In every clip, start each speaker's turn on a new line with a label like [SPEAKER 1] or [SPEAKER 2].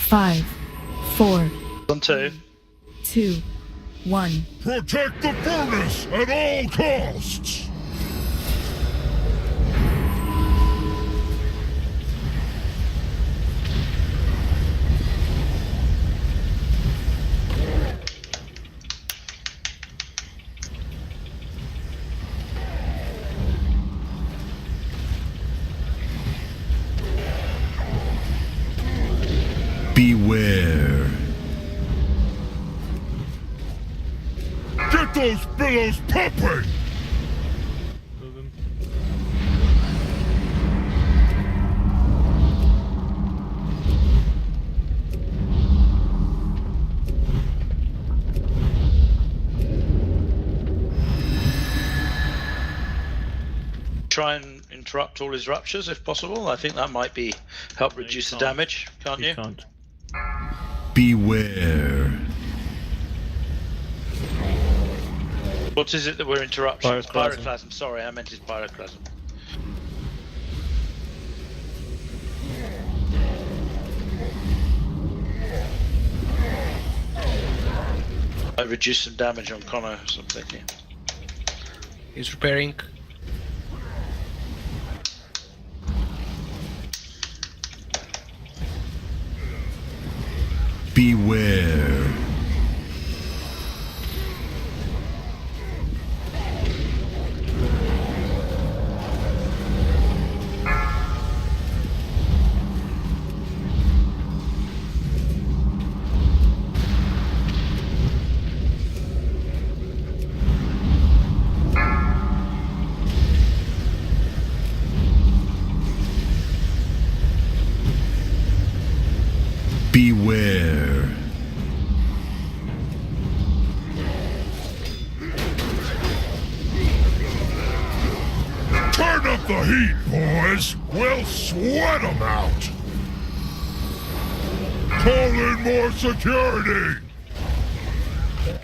[SPEAKER 1] 5, 4,
[SPEAKER 2] On 2.
[SPEAKER 1] 2, 1.
[SPEAKER 3] Protect the furnace at all costs!
[SPEAKER 4] Beware.
[SPEAKER 3] Get those billows pumping!
[SPEAKER 5] Move him.
[SPEAKER 2] Try and interrupt all his ruptures if possible. I think that might be help reduce the damage, can't you?
[SPEAKER 5] Can't.
[SPEAKER 4] Beware.
[SPEAKER 2] What is it that we're interrupting?
[SPEAKER 5] Pyroclasm.
[SPEAKER 2] Pyroclasm. Sorry, I meant his pyroclasm. I reduced some damage on Connor, so I'm thinking.
[SPEAKER 6] He's repairing.
[SPEAKER 4] Beware. Beware.
[SPEAKER 3] Turn up the heat, boys! We'll sweat 'em out! Call in more security!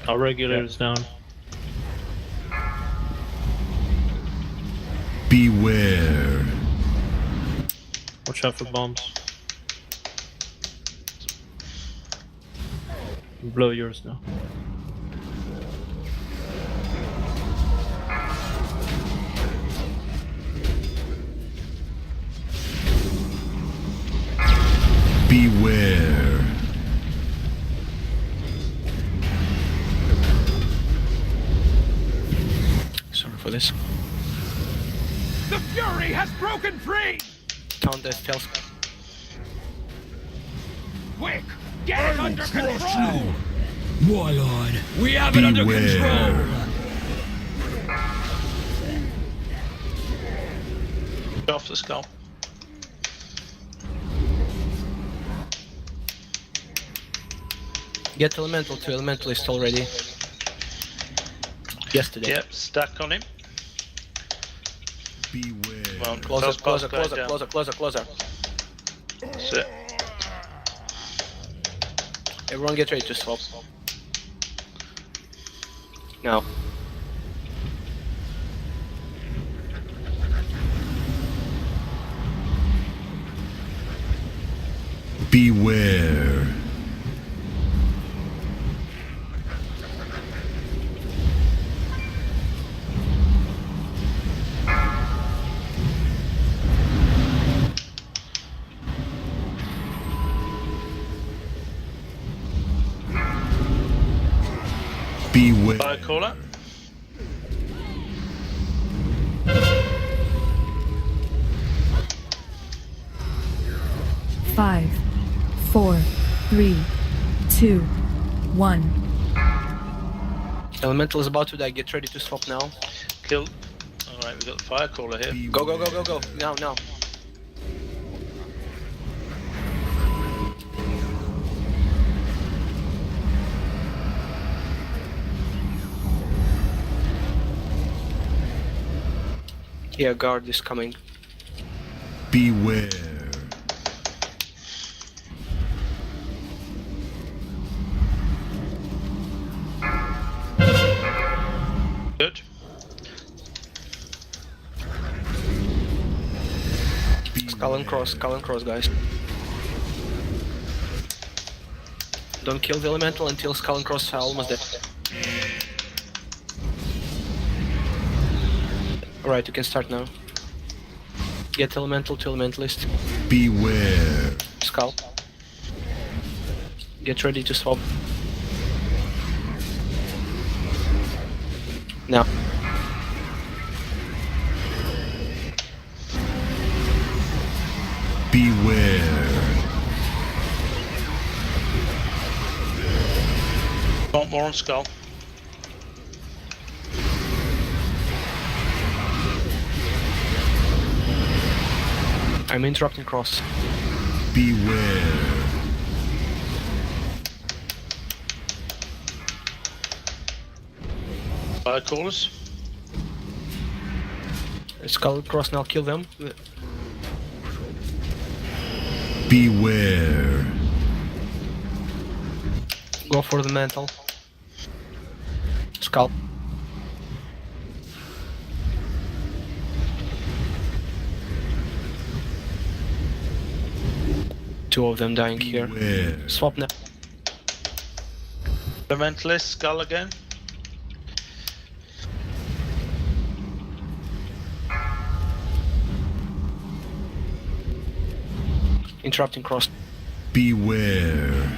[SPEAKER 5] Our regulator's down.
[SPEAKER 4] Beware.
[SPEAKER 5] Watch out for bombs. Blow yours now.
[SPEAKER 4] Beware.
[SPEAKER 6] Sorry for this.
[SPEAKER 7] The Fury has broken free!
[SPEAKER 6] Count the spells.
[SPEAKER 7] Quick! Get it
[SPEAKER 3] I will
[SPEAKER 7] under
[SPEAKER 3] crush
[SPEAKER 7] control!
[SPEAKER 3] you!
[SPEAKER 7] Warlord, we have it under
[SPEAKER 4] Beware.
[SPEAKER 7] control!
[SPEAKER 2] Get off the skull.
[SPEAKER 6] Get elemental to elementalist already. Yesterday.
[SPEAKER 2] Yep, stack on him.
[SPEAKER 4] Beware.
[SPEAKER 2] Well,
[SPEAKER 6] Closer,
[SPEAKER 2] first
[SPEAKER 6] closer,
[SPEAKER 2] pass
[SPEAKER 6] closer,
[SPEAKER 2] down.
[SPEAKER 6] closer, closer, closer.
[SPEAKER 2] That's it.
[SPEAKER 6] Everyone get ready to swap. Now.
[SPEAKER 4] Beware. Beware.
[SPEAKER 2] Fire caller.
[SPEAKER 1] Five, 4, 3, 2, 1.
[SPEAKER 6] Elemental is about to die. Get ready to swap now.
[SPEAKER 2] Kill. Alright, we've got the fire caller here.
[SPEAKER 6] Go, go, go, go, go. Now, now. Here, guard is coming.
[SPEAKER 4] Beware.
[SPEAKER 2] Good.
[SPEAKER 6] Skull and cross, guys. Don't kill the elemental until Skull and Cross are almost dead. Alright, you can start now. Get elemental to elementalist.
[SPEAKER 4] Beware.
[SPEAKER 6] Skull. Get ready to swap. Now.
[SPEAKER 4] Beware.
[SPEAKER 2] Want more on Skull?
[SPEAKER 6] I'm interrupting Cross.
[SPEAKER 4] Beware.
[SPEAKER 2] Fire callers.
[SPEAKER 6] Skull and Cross now, kill them.
[SPEAKER 4] Beware.
[SPEAKER 6] Go for the mantle. Skull. Two of them dying here.
[SPEAKER 4] Beware.
[SPEAKER 6] Swap now.
[SPEAKER 2] Elementalist, Skull again.
[SPEAKER 6] Interrupting Cross.
[SPEAKER 4] Beware.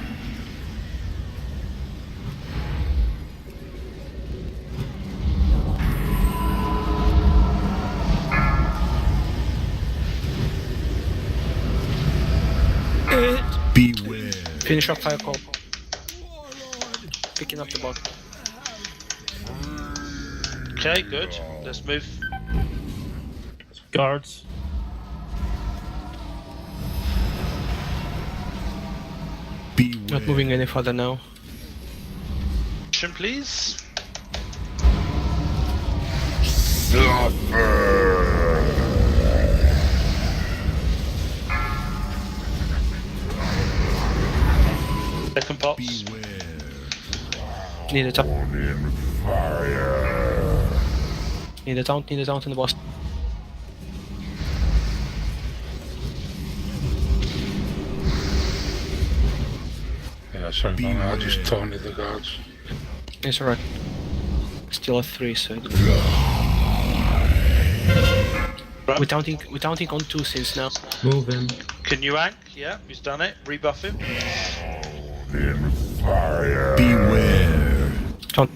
[SPEAKER 4] Beware.
[SPEAKER 6] Finish up fire call. Picking up the bot.
[SPEAKER 2] Okay, good. Let's move.
[SPEAKER 5] Guards.
[SPEAKER 4] Beware.
[SPEAKER 6] Not moving any further now.
[SPEAKER 2] Action, please. Second pops.
[SPEAKER 4] Beware.
[SPEAKER 6] Need a taunt. Need a taunt in the boss.
[SPEAKER 8] Yeah, sorry, man. I just taunted the guards.
[SPEAKER 6] It's alright. Still at 3, so we're taunting on 2 since now.
[SPEAKER 5] Move in.
[SPEAKER 2] Can you ank? Yeah, he's done it. Rebuff him.
[SPEAKER 4] Beware.
[SPEAKER 6] Taunt.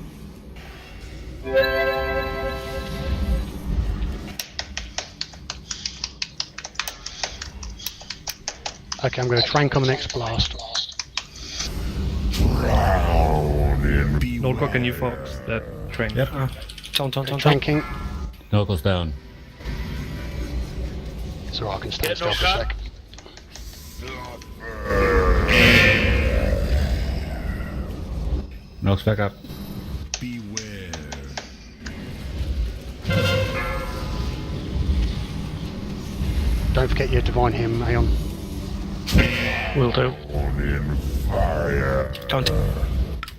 [SPEAKER 9] Okay, I'm going to try and come next blast.
[SPEAKER 5] Nordrock and you Fox, that train. Yep.
[SPEAKER 6] Taunt.
[SPEAKER 9] Tanking.
[SPEAKER 10] Knuckles down.
[SPEAKER 9] So I can stand
[SPEAKER 2] Get
[SPEAKER 9] still for a
[SPEAKER 2] knocked
[SPEAKER 9] sec.
[SPEAKER 10] Knocks back up.
[SPEAKER 4] Beware.
[SPEAKER 9] Don't forget your divine hymn, Aeon.
[SPEAKER 5] Will do.
[SPEAKER 6] Taunt.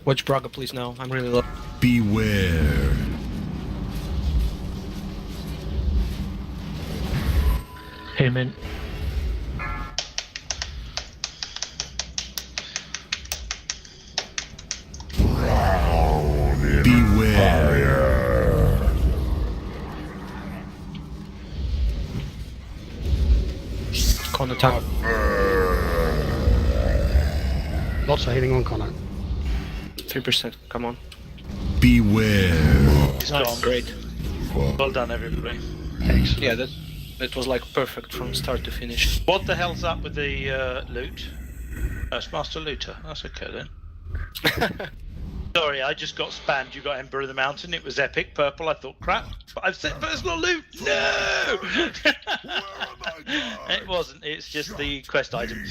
[SPEAKER 6] Watch Braga, please, now. I'm really low.
[SPEAKER 4] Beware.
[SPEAKER 5] Him in.
[SPEAKER 4] Beware.
[SPEAKER 6] Con attack.
[SPEAKER 9] Lots of healing on Connor.
[SPEAKER 6] 3%, come on.
[SPEAKER 4] Beware.
[SPEAKER 2] He's gone.
[SPEAKER 6] Great.
[SPEAKER 2] Well done, everybody.
[SPEAKER 9] Excellent.
[SPEAKER 6] Yeah, that was like perfect from start to finish.
[SPEAKER 2] What the hell's up with the loot? It's Master Looter. That's okay then. Sorry, I just got spammed. You got Ember of the Mountain. It was epic purple. I thought, crap. But I've said personal loot. No. It wasn't. It's just the quest item.